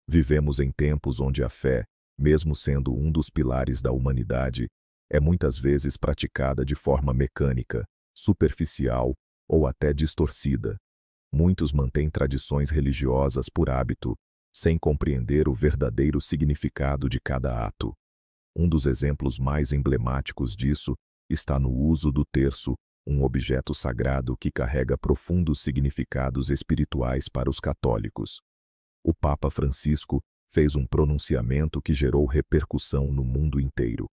Vivemos em tempos onde a fé, mesmo sendo um dos pilares da humanidade, é muitas vezes praticada de forma mecânica, superficial ou até distorcida. Muitos mantêm tradições religiosas por hábito, sem compreender o verdadeiro significado de cada ato. Um dos exemplos mais emblemáticos disso está no uso do terço, um objeto sagrado que carrega profundos significados espirituais para os católicos. O Papa Francisco fez um pronunciamento que gerou repercussão no mundo inteiro.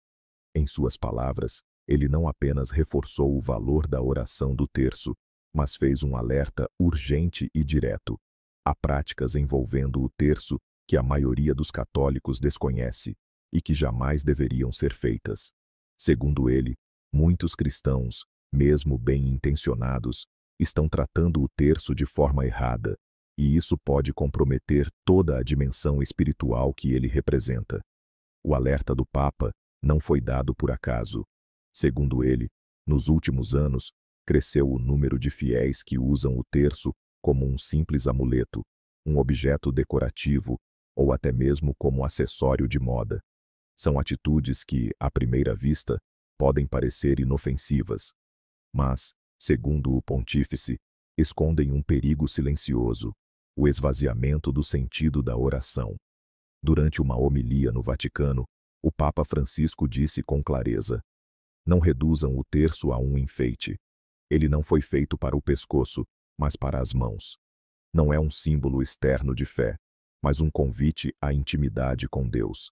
Em suas palavras, ele não apenas reforçou o valor da oração do terço, mas fez um alerta urgente e direto. Há práticas envolvendo o terço que a maioria dos católicos desconhece e que jamais deveriam ser feitas. Segundo ele, muitos cristãos, mesmo bem-intencionados, estão tratando o terço de forma errada, e isso pode comprometer toda a dimensão espiritual que ele representa. O alerta do Papa não foi dado por acaso. Segundo ele, nos últimos anos, cresceu o número de fiéis que usam o terço como um simples amuleto, um objeto decorativo ou até mesmo como acessório de moda. São atitudes que, à primeira vista, podem parecer inofensivas, mas, segundo o pontífice, escondem um perigo silencioso: o esvaziamento do sentido da oração. Durante uma homilia no Vaticano, o Papa Francisco disse com clareza: não reduzam o terço a um enfeite. Ele não foi feito para o pescoço, mas para as mãos. Não é um símbolo externo de fé, mas um convite à intimidade com Deus.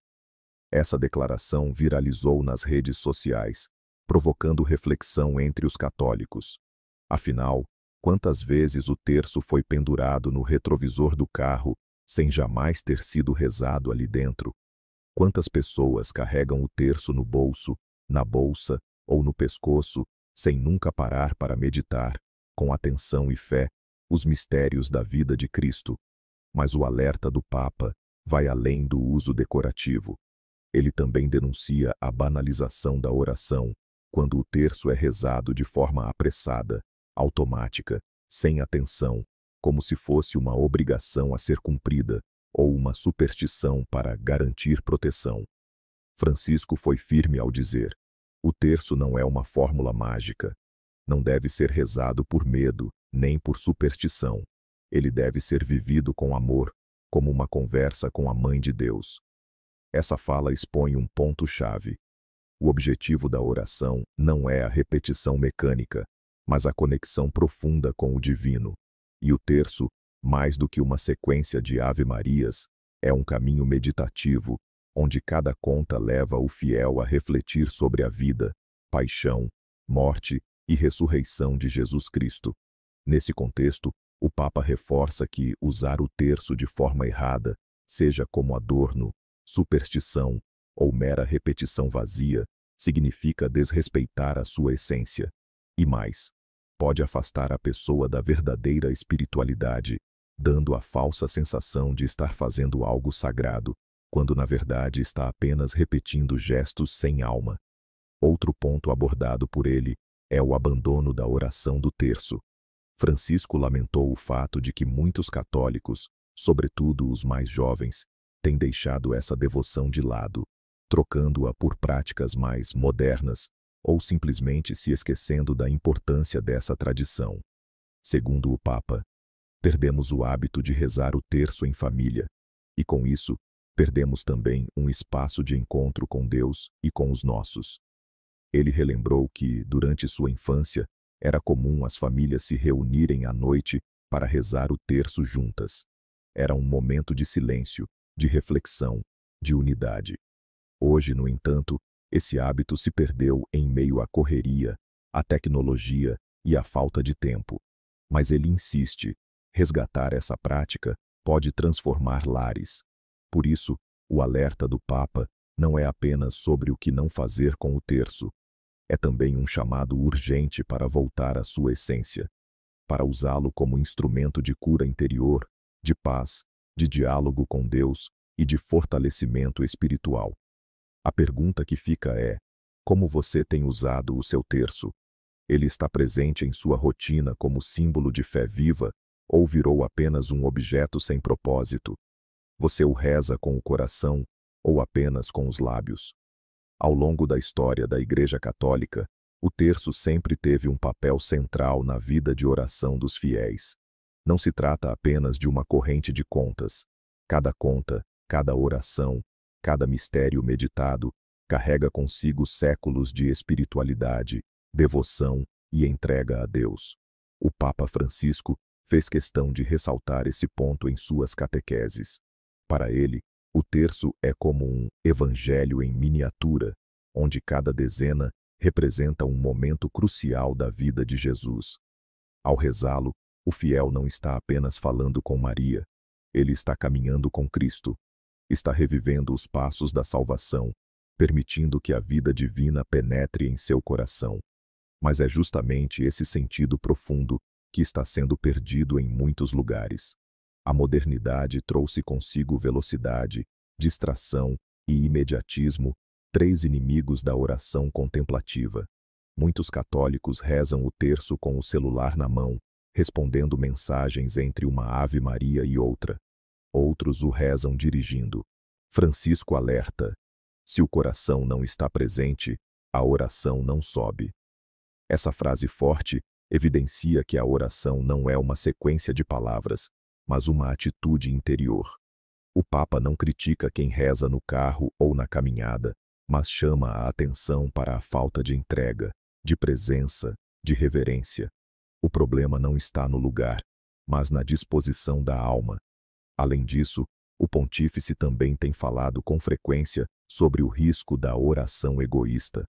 Essa declaração viralizou nas redes sociais, provocando reflexão entre os católicos. Afinal, quantas vezes o terço foi pendurado no retrovisor do carro sem jamais ter sido rezado ali dentro? Quantas pessoas carregam o terço no bolso, na bolsa ou no pescoço, sem nunca parar para meditar, com atenção e fé, os mistérios da vida de Cristo? Mas o alerta do Papa vai além do uso decorativo. Ele também denuncia a banalização da oração, quando o terço é rezado de forma apressada, automática, sem atenção, como se fosse uma obrigação a ser cumprida ou uma superstição para garantir proteção. Francisco foi firme ao dizer: o terço não é uma fórmula mágica. Não deve ser rezado por medo, nem por superstição. Ele deve ser vivido com amor, como uma conversa com a Mãe de Deus. Essa fala expõe um ponto-chave. O objetivo da oração não é a repetição mecânica, mas a conexão profunda com o divino. E o terço, mais do que uma sequência de Ave-Marias, é um caminho meditativo, onde cada conta leva o fiel a refletir sobre a vida, paixão, morte e ressurreição de Jesus Cristo. Nesse contexto, o Papa reforça que usar o terço de forma errada, seja como adorno, superstição ou mera repetição vazia, significa desrespeitar a sua essência. E mais, pode afastar a pessoa da verdadeira espiritualidade, dando a falsa sensação de estar fazendo algo sagrado, quando na verdade está apenas repetindo gestos sem alma. Outro ponto abordado por ele é o abandono da oração do terço. Francisco lamentou o fato de que muitos católicos, sobretudo os mais jovens, têm deixado essa devoção de lado, trocando-a por práticas mais modernas ou simplesmente se esquecendo da importância dessa tradição. Segundo o Papa, perdemos o hábito de rezar o terço em família, e com isso, perdemos também um espaço de encontro com Deus e com os nossos. Ele relembrou que, durante sua infância, era comum as famílias se reunirem à noite para rezar o terço juntas. Era um momento de silêncio, de reflexão, de unidade. Hoje, no entanto, esse hábito se perdeu em meio à correria, à tecnologia e à falta de tempo. Mas ele insiste: resgatar essa prática pode transformar lares. Por isso, o alerta do Papa não é apenas sobre o que não fazer com o terço. É também um chamado urgente para voltar à sua essência, para usá-lo como instrumento de cura interior, de paz, de diálogo com Deus e de fortalecimento espiritual. A pergunta que fica é: como você tem usado o seu terço? Ele está presente em sua rotina como símbolo de fé viva ou virou apenas um objeto sem propósito? Você o reza com o coração ou apenas com os lábios? Ao longo da história da Igreja Católica, o terço sempre teve um papel central na vida de oração dos fiéis. Não se trata apenas de uma corrente de contas. Cada conta, cada oração, cada mistério meditado carrega consigo séculos de espiritualidade, devoção e entrega a Deus. O Papa Francisco fez questão de ressaltar esse ponto em suas catequeses. Para ele, o terço é como um evangelho em miniatura, onde cada dezena representa um momento crucial da vida de Jesus. Ao rezá-lo, o fiel não está apenas falando com Maria, ele está caminhando com Cristo, está revivendo os passos da salvação, permitindo que a vida divina penetre em seu coração. Mas é justamente esse sentido profundo que está sendo perdido em muitos lugares. A modernidade trouxe consigo velocidade, distração e imediatismo, três inimigos da oração contemplativa. Muitos católicos rezam o terço com o celular na mão, respondendo mensagens entre uma Ave Maria e outra. Outros o rezam dirigindo. Francisco alerta: se o coração não está presente, a oração não sobe. Essa frase forte evidencia que a oração não é uma sequência de palavras, mas uma atitude interior. O Papa não critica quem reza no carro ou na caminhada, mas chama a atenção para a falta de entrega, de presença, de reverência. O problema não está no lugar, mas na disposição da alma. Além disso, o pontífice também tem falado com frequência sobre o risco da oração egoísta.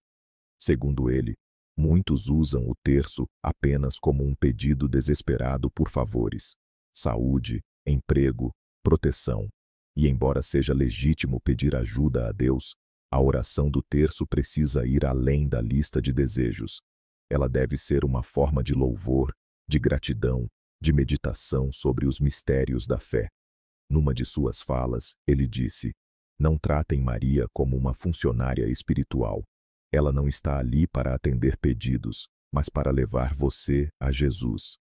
Segundo ele, muitos usam o terço apenas como um pedido desesperado por favores, saúde, emprego, proteção. E embora seja legítimo pedir ajuda a Deus, a oração do terço precisa ir além da lista de desejos. Ela deve ser uma forma de louvor, de gratidão, de meditação sobre os mistérios da fé. Numa de suas falas, ele disse: não tratem Maria como uma funcionária espiritual. Ela não está ali para atender pedidos, mas para levar você a Jesus.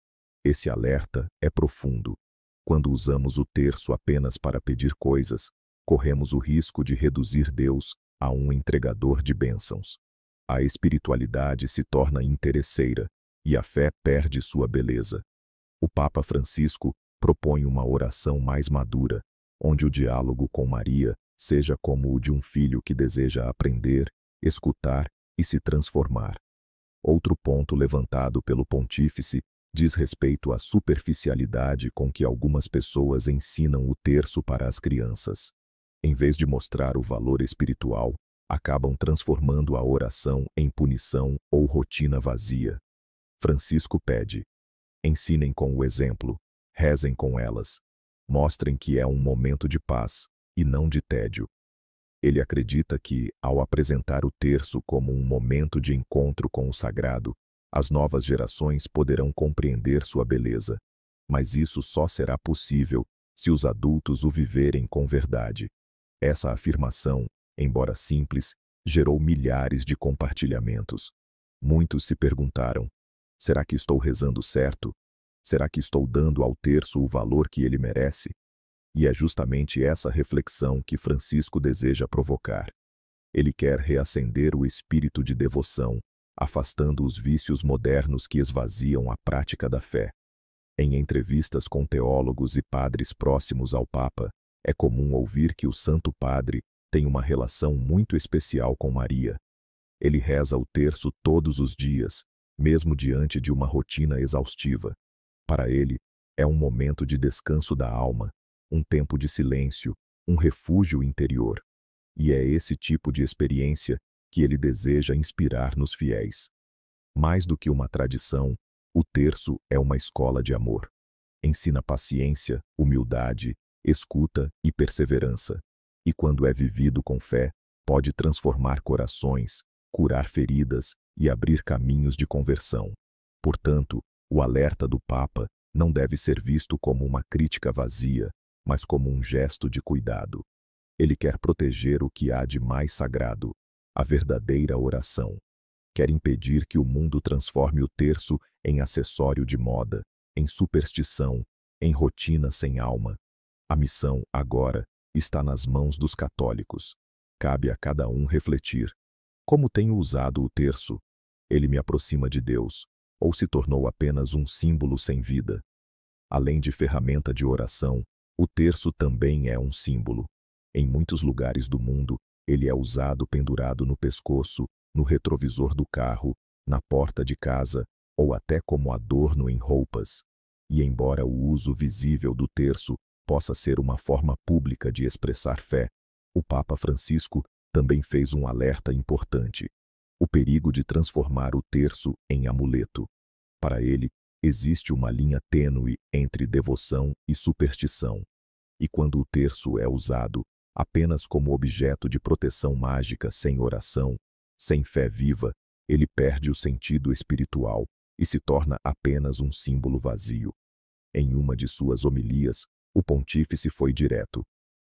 Esse alerta é profundo. Quando usamos o terço apenas para pedir coisas, corremos o risco de reduzir Deus a um entregador de bênçãos. A espiritualidade se torna interesseira e a fé perde sua beleza. O Papa Francisco propõe uma oração mais madura, onde o diálogo com Maria seja como o de um filho que deseja aprender, escutar e se transformar. Outro ponto levantado pelo pontífice diz respeito à superficialidade com que algumas pessoas ensinam o terço para as crianças. Em vez de mostrar o valor espiritual, acabam transformando a oração em punição ou rotina vazia. Francisco pede: ensinem com o exemplo, rezem com elas, mostrem que é um momento de paz e não de tédio. Ele acredita que, ao apresentar o terço como um momento de encontro com o sagrado, as novas gerações poderão compreender sua beleza. Mas isso só será possível se os adultos o viverem com verdade. Essa afirmação, embora simples, gerou milhares de compartilhamentos. Muitos se perguntaram: será que estou rezando certo? Será que estou dando ao terço o valor que ele merece? E é justamente essa reflexão que Francisco deseja provocar. Ele quer reacender o espírito de devoção, afastando os vícios modernos que esvaziam a prática da fé. Em entrevistas com teólogos e padres próximos ao Papa, é comum ouvir que o Santo Padre tem uma relação muito especial com Maria. Ele reza o terço todos os dias, mesmo diante de uma rotina exaustiva. Para ele, é um momento de descanso da alma, um tempo de silêncio, um refúgio interior. E é esse tipo de experiência que ele deseja inspirar nos fiéis. Mais do que uma tradição, o terço é uma escola de amor. Ensina paciência, humildade, escuta e perseverança. E quando é vivido com fé, pode transformar corações, curar feridas e abrir caminhos de conversão. Portanto, o alerta do Papa não deve ser visto como uma crítica vazia, mas como um gesto de cuidado. Ele quer proteger o que há de mais sagrado, a verdadeira oração. Quer impedir que o mundo transforme o terço em acessório de moda, em superstição, em rotina sem alma. A missão, agora, está nas mãos dos católicos. Cabe a cada um refletir. Como tenho usado o terço? Ele me aproxima de Deus, ou se tornou apenas um símbolo sem vida? Além de ferramenta de oração, o terço também é um símbolo. Em muitos lugares do mundo, ele é usado pendurado no pescoço, no retrovisor do carro, na porta de casa, ou até como adorno em roupas. E embora o uso visível do terço possa ser uma forma pública de expressar fé, o Papa Francisco também fez um alerta importante: o perigo de transformar o terço em amuleto. Para ele, existe uma linha tênue entre devoção e superstição. E quando o terço é usado apenas como objeto de proteção mágica sem oração, sem fé viva, ele perde o sentido espiritual e se torna apenas um símbolo vazio. Em uma de suas homilias, o pontífice foi direto: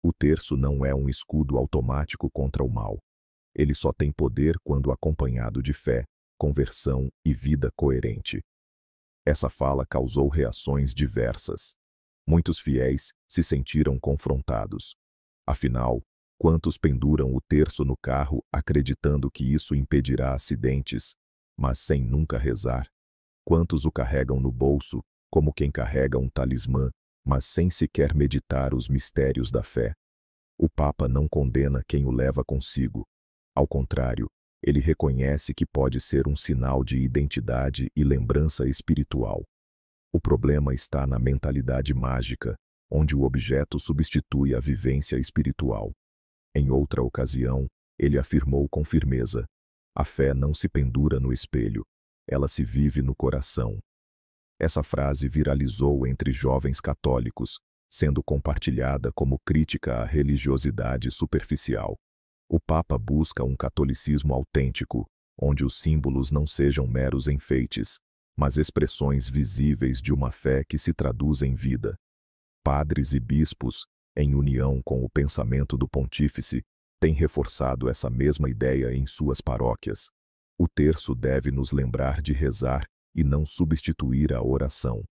o terço não é um escudo automático contra o mal. Ele só tem poder quando acompanhado de fé, conversão e vida coerente. Essa fala causou reações diversas. Muitos fiéis se sentiram confrontados. Afinal, quantos penduram o terço no carro acreditando que isso impedirá acidentes, mas sem nunca rezar? Quantos o carregam no bolso, como quem carrega um talismã, mas sem sequer meditar os mistérios da fé? O Papa não condena quem o leva consigo. Ao contrário, ele reconhece que pode ser um sinal de identidade e lembrança espiritual. O problema está na mentalidade mágica, onde o objeto substitui a vivência espiritual. Em outra ocasião, ele afirmou com firmeza: a fé não se pendura no espelho, ela se vive no coração. Essa frase viralizou entre jovens católicos, sendo compartilhada como crítica à religiosidade superficial. O Papa busca um catolicismo autêntico, onde os símbolos não sejam meros enfeites, mas expressões visíveis de uma fé que se traduz em vida. Padres e bispos, em união com o pensamento do pontífice, têm reforçado essa mesma ideia em suas paróquias. O terço deve nos lembrar de rezar e não substituir a oração.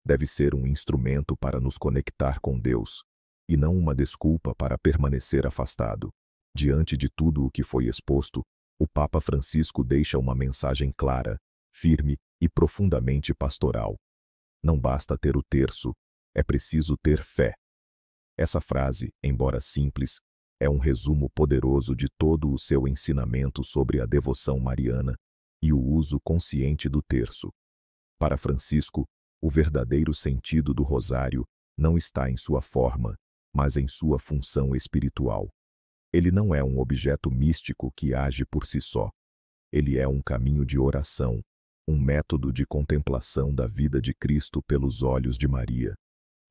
Deve ser um instrumento para nos conectar com Deus, e não uma desculpa para permanecer afastado. Diante de tudo o que foi exposto, o Papa Francisco deixa uma mensagem clara, firme e profundamente pastoral. Não basta ter o terço, é preciso ter fé. Essa frase, embora simples, é um resumo poderoso de todo o seu ensinamento sobre a devoção mariana e o uso consciente do terço. Para Francisco, o verdadeiro sentido do rosário não está em sua forma, mas em sua função espiritual. Ele não é um objeto místico que age por si só. Ele é um caminho de oração, um método de contemplação da vida de Cristo pelos olhos de Maria.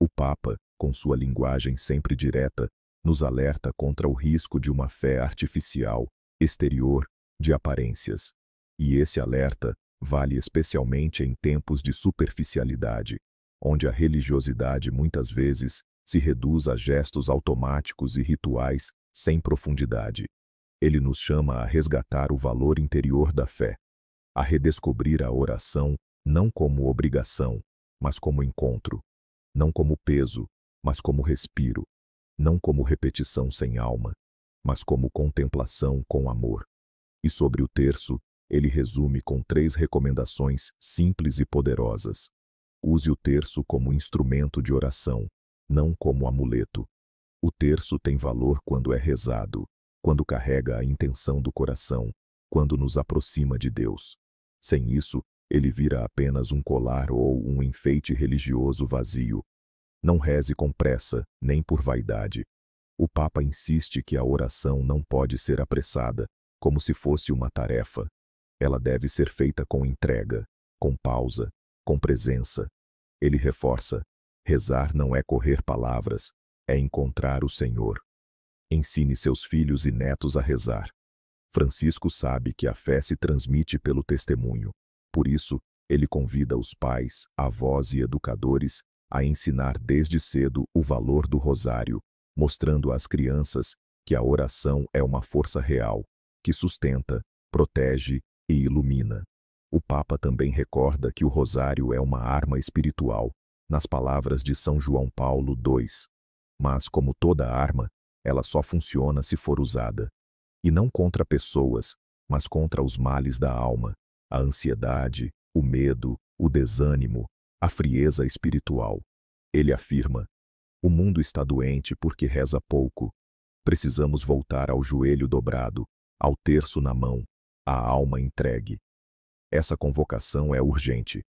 O Papa, com sua linguagem sempre direta, nos alerta contra o risco de uma fé artificial, exterior, de aparências. E esse alerta vale especialmente em tempos de superficialidade, onde a religiosidade muitas vezes se reduz a gestos automáticos e rituais sem profundidade. Ele nos chama a resgatar o valor interior da fé, a redescobrir a oração não como obrigação, mas como encontro, não como peso, mas como respiro, não como repetição sem alma, mas como contemplação com amor. E sobre o terço, ele resume com 3 recomendações simples e poderosas. Use o terço como instrumento de oração, não como amuleto. O terço tem valor quando é rezado, quando carrega a intenção do coração, quando nos aproxima de Deus. Sem isso, ele vira apenas um colar ou um enfeite religioso vazio. Não reze com pressa, nem por vaidade. O Papa insiste que a oração não pode ser apressada, como se fosse uma tarefa. Ela deve ser feita com entrega, com pausa, com presença. Ele reforça: rezar não é correr palavras, é encontrar o Senhor. Ensine seus filhos e netos a rezar. Francisco sabe que a fé se transmite pelo testemunho. Por isso, ele convida os pais, avós e educadores a ensinar desde cedo o valor do rosário, mostrando às crianças que a oração é uma força real, que sustenta, protege e ilumina. O Papa também recorda que o rosário é uma arma espiritual, nas palavras de São João Paulo II. Mas, como toda arma, Ela só funciona se for usada. E não contra pessoas, mas contra os males da alma, a ansiedade, o medo, o desânimo, a frieza espiritual. Ele afirma: o mundo está doente porque reza pouco. Precisamos voltar ao joelho dobrado, ao terço na mão, à alma entregue. Essa convocação é urgente.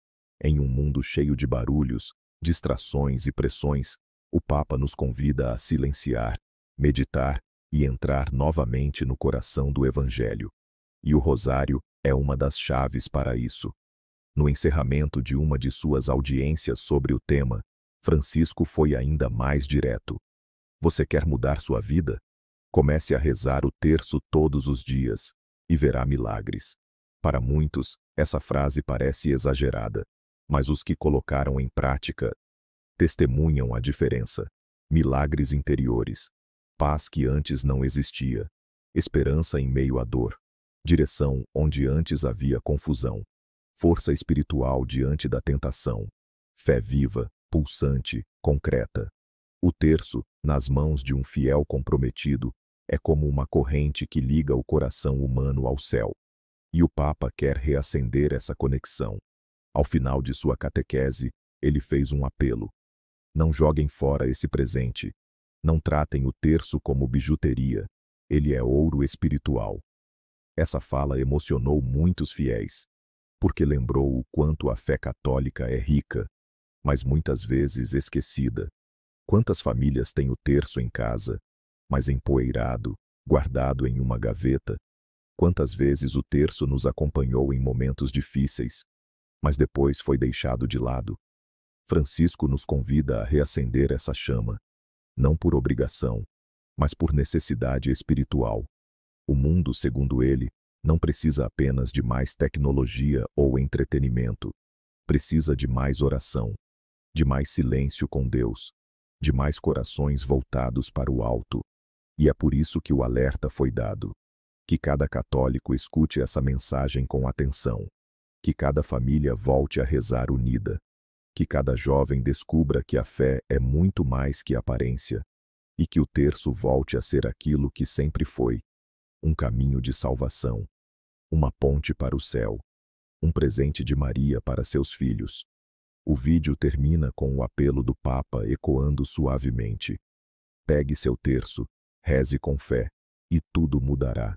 Em um mundo cheio de barulhos, distrações e pressões, o Papa nos convida a silenciar, meditar e entrar novamente no coração do Evangelho. E o rosário é uma das chaves para isso. No encerramento de uma de suas audiências sobre o tema, Francisco foi ainda mais direto. Você quer mudar sua vida? Comece a rezar o terço todos os dias e verá milagres. Para muitos, essa frase parece exagerada, mas os que colocaram em prática testemunham a diferença. Milagres interiores, paz que antes não existia, esperança em meio à dor, direção onde antes havia confusão, força espiritual diante da tentação, fé viva, pulsante, concreta. O terço, nas mãos de um fiel comprometido, é como uma corrente que liga o coração humano ao céu. E o Papa quer reacender essa conexão. Ao final de sua catequese, ele fez um apelo. Não joguem fora esse presente. Não tratem o terço como bijuteria. Ele é ouro espiritual. Essa fala emocionou muitos fiéis, porque lembrou o quanto a fé católica é rica, mas muitas vezes esquecida. Quantas famílias têm o terço em casa, mas empoeirado, guardado em uma gaveta? Quantas vezes o terço nos acompanhou em momentos difíceis, mas depois foi deixado de lado? Francisco nos convida a reacender essa chama, não por obrigação, mas por necessidade espiritual. O mundo, segundo ele, não precisa apenas de mais tecnologia ou entretenimento. Precisa de mais oração, de mais silêncio com Deus, de mais corações voltados para o alto. E é por isso que o alerta foi dado. Que cada católico escute essa mensagem com atenção. Que cada família volte a rezar unida. Que cada jovem descubra que a fé é muito mais que aparência. E que o terço volte a ser aquilo que sempre foi. Um caminho de salvação. Uma ponte para o céu. Um presente de Maria para seus filhos. O vídeo termina com o apelo do Papa ecoando suavemente. Pegue seu terço, reze com fé, e tudo mudará.